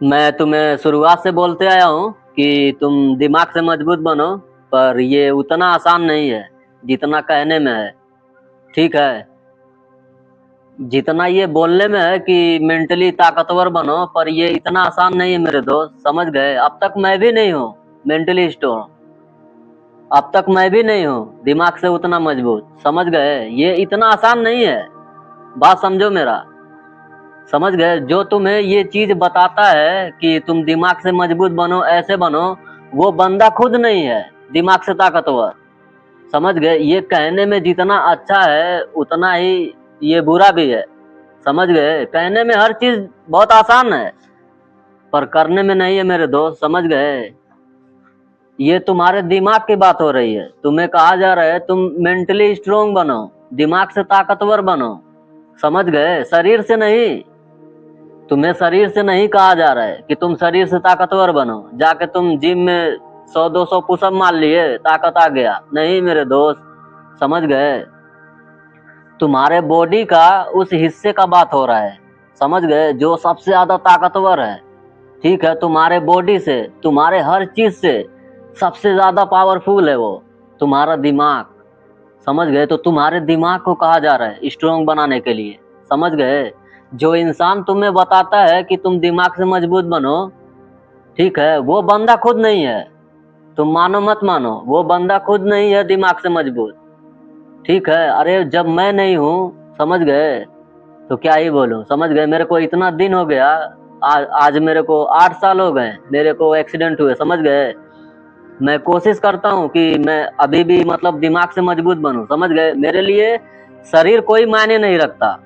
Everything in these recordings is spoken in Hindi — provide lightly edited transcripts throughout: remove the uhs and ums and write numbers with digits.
मैं तुम्हें शुरुआत से बोलते आया हूँ कि तुम दिमाग से मजबूत बनो। पर ये उतना आसान नहीं है जितना कहने में है। ठीक है। जितना ये बोलने में है कि मेंटली ताकतवर बनो, पर ये इतना आसान नहीं है मेरे दोस्त, समझ गए। अब तक मैं भी नहीं हूँ मेंटली स्ट्रॉन्ग। अब तक मैं भी नहीं हूँ दिमाग से उतना मजबूत, समझ गए। ये इतना आसान नहीं है। बात समझो मेरा। समझ गए। जो तुम्हें ये चीज बताता है कि तुम दिमाग से मजबूत बनो, ऐसे बनो, वो बंदा खुद नहीं है दिमाग से ताकतवर। समझ गए। ये कहने में जितना अच्छा है उतना ही ये बुरा भी है। समझ गए। कहने में हर चीज बहुत आसान है, पर करने में नहीं है मेरे दोस्त, समझ गए। ये तुम्हारे दिमाग की बात हो रही है। तुम्हें कहा जा रहा है तुम मेंटली स्ट्रोंग बनो, दिमाग से ताकतवर बनो। समझ गए। शरीर से नहीं। तुम्हें शरीर से नहीं कहा जा रहा है कि तुम शरीर से ताकतवर बनो। जाके तुम जिम में 100-200 पुशअप मार लिए, ताकत आ गया, नहीं मेरे दोस्त, समझ गए। तुम्हारे बॉडी का उस हिस्से का बात हो रहा है, समझ गए, जो सबसे ज्यादा ताकतवर है। ठीक है। तुम्हारे बॉडी से, तुम्हारे हर चीज से सबसे ज्यादा पावरफुल है वो तुम्हारा दिमाग। समझ गए। तो तुम्हारे दिमाग को कहा जा रहा है स्ट्रोंग बनाने के लिए, समझ गए। जो इंसान तुम्हें बताता है कि तुम दिमाग से मजबूत बनो, ठीक है, वो बंदा खुद नहीं है। तुम मानो मत मानो, वो बंदा खुद नहीं है दिमाग से मजबूत। ठीक है। अरे जब मैं नहीं हूँ, समझ गए, तो क्या ही बोलूं, समझ गए। मेरे को इतना दिन हो गया। आज मेरे को 8 साल हो गए मेरे को एक्सीडेंट हुए, समझ गए। मैं कोशिश करता हूँ कि मैं अभी भी मतलब दिमाग से मजबूत बनूं, समझ गए। मेरे लिए शरीर कोई मायने नहीं रखता,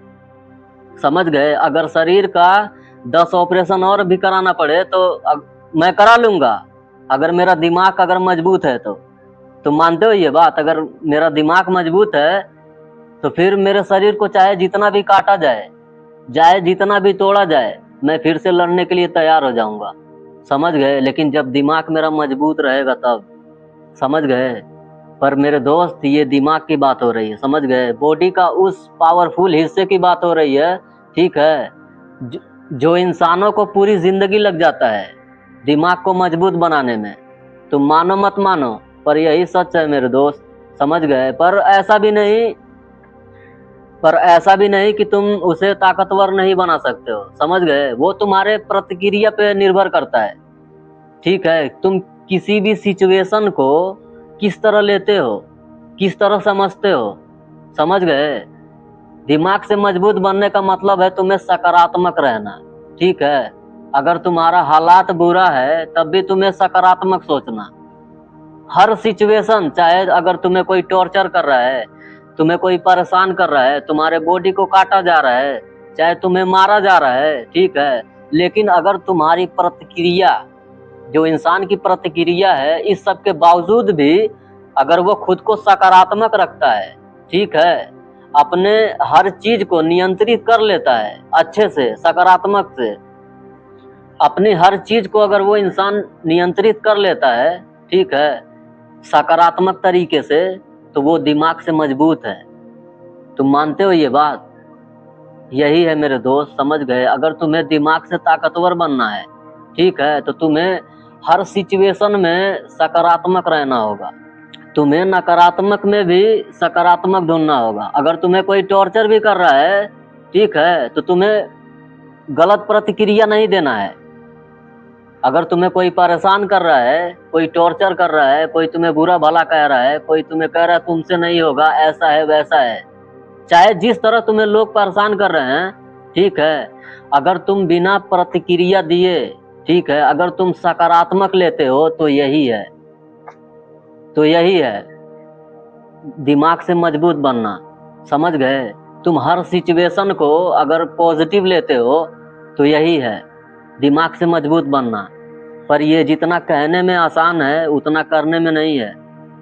समझ गए। अगर शरीर का 10 ऑपरेशन और भी कराना पड़े तो मैं करा लूंगा, अगर मेरा दिमाग अगर मजबूत है तो। तुम मानते हो ये बात? अगर मेरा दिमाग मजबूत है तो फिर मेरे शरीर को चाहे जितना भी काटा जाए, चाहे जितना भी तोड़ा जाए, मैं फिर से लड़ने के लिए तैयार हो जाऊंगा, समझ गए। लेकिन जब दिमाग मेरा मजबूत रहेगा तब, समझ गए। पर मेरे दोस्त, ये दिमाग की बात हो रही है, समझ गए। बॉडी का उस पावरफुल हिस्से की बात हो रही है, ठीक है, जो इंसानों को पूरी जिंदगी लग जाता है दिमाग को मजबूत बनाने में। तुम मानो मत मानो, पर यही सच है मेरे दोस्त, समझ गए। पर ऐसा भी नहीं कि तुम उसे ताकतवर नहीं बना सकते हो, समझ गए। वो तुम्हारे प्रतिक्रिया पे निर्भर करता है। ठीक है। तुम किसी भी सिचुएशन को किस तरह लेते हो, किस तरह समझते हो, समझ गए। दिमाग से मजबूत बनने का मतलब है तुम्हें सकारात्मक रहना। ठीक है। अगर तुम्हारा हालात बुरा है तब भी तुम्हें सकारात्मक सोचना। हर सिचुएशन, चाहे अगर तुम्हें कोई टॉर्चर कर रहा है, तुम्हें कोई परेशान कर रहा है, तुम्हारे बॉडी को काटा जा रहा है, चाहे तुम्हें मारा जा रहा है, ठीक है, लेकिन अगर तुम्हारी प्रतिक्रिया, जो इंसान की प्रतिक्रिया है, इस सब के बावजूद भी अगर वो खुद को सकारात्मक रखता है, ठीक है, अपने हर चीज को नियंत्रित कर लेता है अच्छे से, सकारात्मक से, अपनी हर चीज को अगर वो इंसान नियंत्रित कर लेता है, ठीक है, सकारात्मक तरीके से, तो वो दिमाग से मजबूत है। तुम मानते हो ये बात? यही है मेरे दोस्त, समझ गए। अगर तुम्हें दिमाग से ताकतवर बनना है, ठीक है, तो तुम्हें हर सिचुएशन में सकारात्मक रहना होगा। तुम्हें नकारात्मक में भी सकारात्मक ढूंढना होगा। अगर तुम्हें कोई टॉर्चर भी कर रहा है, ठीक है, तो तुम्हें गलत प्रतिक्रिया नहीं देना है। अगर तुम्हें कोई परेशान कर रहा है, कोई टॉर्चर कर रहा है, कोई तुम्हें बुरा भला कह रहा है, कोई तुम्हें कह रहा है तुमसे नहीं होगा, ऐसा है वैसा है, चाहे जिस तरह तुम्हें लोग परेशान कर रहे हैं, ठीक है, अगर तुम बिना प्रतिक्रिया दिए, ठीक है, अगर तुम सकारात्मक लेते हो, तो यही है दिमाग से मजबूत बनना, समझ गए। तुम हर सिचुएशन को अगर पॉजिटिव लेते हो, तो यही है दिमाग से मजबूत बनना। पर ये जितना कहने में आसान है उतना करने में नहीं है।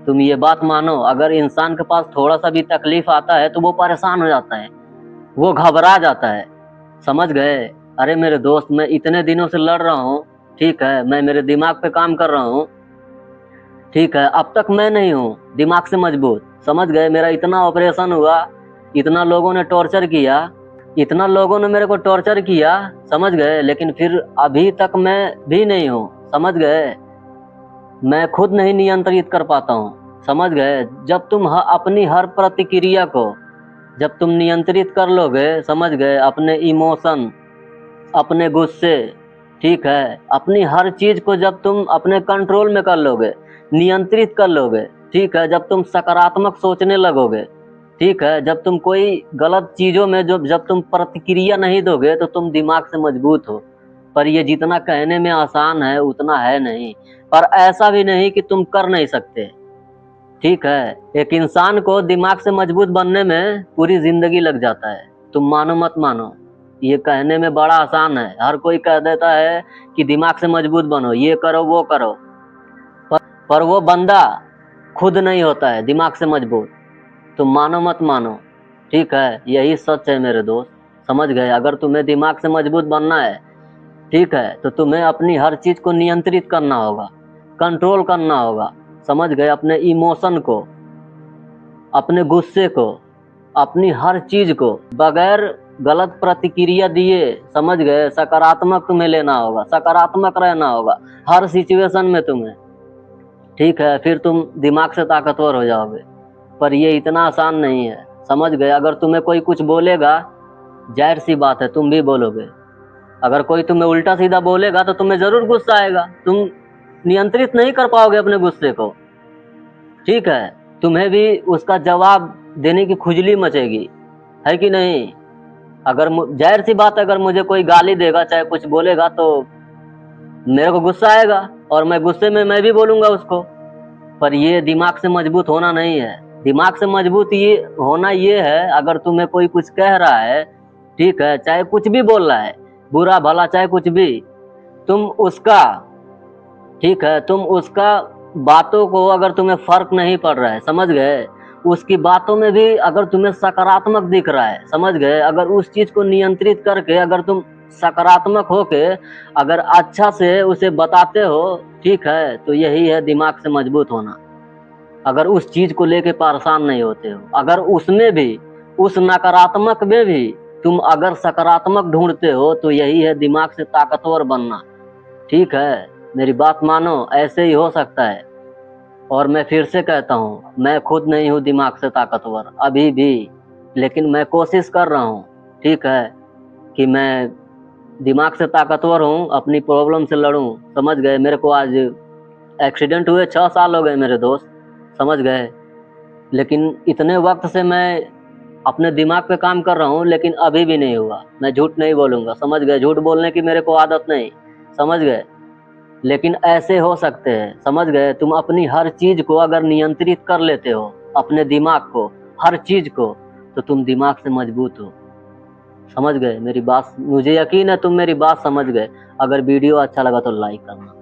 तुम ये बात मानो, अगर इंसान के पास थोड़ा सा भी तकलीफ आता है तो वो परेशान हो जाता है, वो घबरा जाता है, समझ गए। अरे मेरे दोस्त, मैं इतने दिनों से लड़ रहा हूँ, ठीक है, मैं मेरे दिमाग पे काम कर रहा हूँ, ठीक है, अब तक मैं नहीं हूँ दिमाग से मजबूत, समझ गए। मेरा इतना ऑपरेशन हुआ, इतना लोगों ने टॉर्चर किया, इतना लोगों ने मेरे को टॉर्चर किया, समझ गए, लेकिन फिर अभी तक मैं भी नहीं हूँ, समझ गए। मैं खुद नहीं नियंत्रित कर पाता हूँ, समझ गए। जब तुम अपनी हर प्रतिक्रिया को जब तुम नियंत्रित कर लोगे, समझ गए, अपने इमोशन, अपने गुस्से, ठीक है, अपनी हर चीज को जब तुम अपने कंट्रोल में कर लोगे, नियंत्रित कर लोगे, ठीक है, जब तुम सकारात्मक सोचने लगोगे, ठीक है, जब तुम कोई गलत चीजों में जब तुम प्रतिक्रिया नहीं दोगे तो तुम दिमाग से मजबूत हो। पर ये जितना कहने में आसान है उतना है नहीं, पर ऐसा भी नहीं कि तुम कर नहीं सकते, ठीक है। एक इंसान को दिमाग से मजबूत बनने में पूरी जिंदगी लग जाता है, तुम मानो मत मानो। ये कहने में बड़ा आसान है, हर कोई कह देता है कि दिमाग से मजबूत बनो, ये करो वो करो, पर वो बंदा खुद नहीं होता है दिमाग से मजबूत। तुम मानो मत मानो, ठीक है, यही सच है मेरे दोस्त, समझ गए। अगर तुम्हें दिमाग से मजबूत बनना है, ठीक है, तो तुम्हें अपनी हर चीज को नियंत्रित करना होगा, कंट्रोल करना होगा, समझ गए। अपने इमोशन को, अपने गुस्से को, अपनी हर चीज को बगैर गलत प्रतिक्रिया दिए, समझ गए, सकारात्मक तुम्हें लेना होगा, सकारात्मक रहना होगा हर सिचुएशन में तुम्हें, ठीक है। फिर तुम दिमाग से ताकतवर हो जाओगे। पर ये इतना आसान नहीं है, समझ गए। अगर तुम्हें कोई कुछ बोलेगा, जाहिर सी बात है तुम भी बोलोगे। अगर कोई तुम्हें उल्टा सीधा बोलेगा तो तुम्हें जरूर गुस्सा आएगा, तुम नियंत्रित नहीं कर पाओगे अपने गुस्से को, ठीक है। तुम्हें भी उसका जवाब देने की खुजली मचेगी, है कि नहीं। अगर जाहिर सी बात है, अगर मुझे कोई गाली देगा, चाहे कुछ बोलेगा, तो मेरे को गुस्सा आएगा और मैं गुस्से में मैं भी बोलूंगा उसको। पर ये दिमाग से मजबूत होना नहीं है। दिमाग से मजबूत ये होना ये है, अगर तुम्हें कोई कुछ कह रहा है, ठीक है, चाहे कुछ भी बोल रहा है, बुरा भला चाहे कुछ भी, तुम उसका, ठीक है, तुम उसका बातों को, अगर तुम्हें फर्क नहीं पड़ रहा है, समझ गए, उसकी बातों में भी अगर तुम्हें सकारात्मक दिख रहा है, समझ गए, अगर उस चीज को नियंत्रित करके अगर तुम सकारात्मक होके अगर अच्छा से उसे बताते हो, ठीक है, तो यही है दिमाग से मजबूत होना। अगर उस चीज को लेके परेशान नहीं होते हो, अगर उसमें भी, उस नकारात्मक में भी तुम अगर सकारात्मक ढूंढते हो, तो यही है दिमाग से ताकतवर बनना, ठीक है। मेरी बात मानो, ऐसे ही हो सकता है। और मैं फिर से कहता हूँ, मैं खुद नहीं हूँ दिमाग से ताकतवर अभी भी, लेकिन मैं कोशिश कर रहा हूँ, ठीक है, कि मैं दिमाग से ताकतवर हूँ, अपनी प्रॉब्लम से लड़ूं, समझ गए। मेरे को आज एक्सीडेंट हुए 6 साल हो गए मेरे दोस्त, समझ गए, लेकिन इतने वक्त से मैं अपने दिमाग पे काम कर रहा हूँ, लेकिन अभी भी नहीं हुआ। मैं झूठ नहीं बोलूंगा, समझ गए, झूठ बोलने की मेरे को आदत नहीं, समझ गए, लेकिन ऐसे हो सकते हैं, समझ गए। तुम अपनी हर चीज को अगर नियंत्रित कर लेते हो, अपने दिमाग को, हर चीज को, तो तुम दिमाग से मजबूत हो, समझ गए मेरी बात। मुझे यकीन है तुम मेरी बात समझ गए। अगर वीडियो अच्छा लगा तो लाइक करना।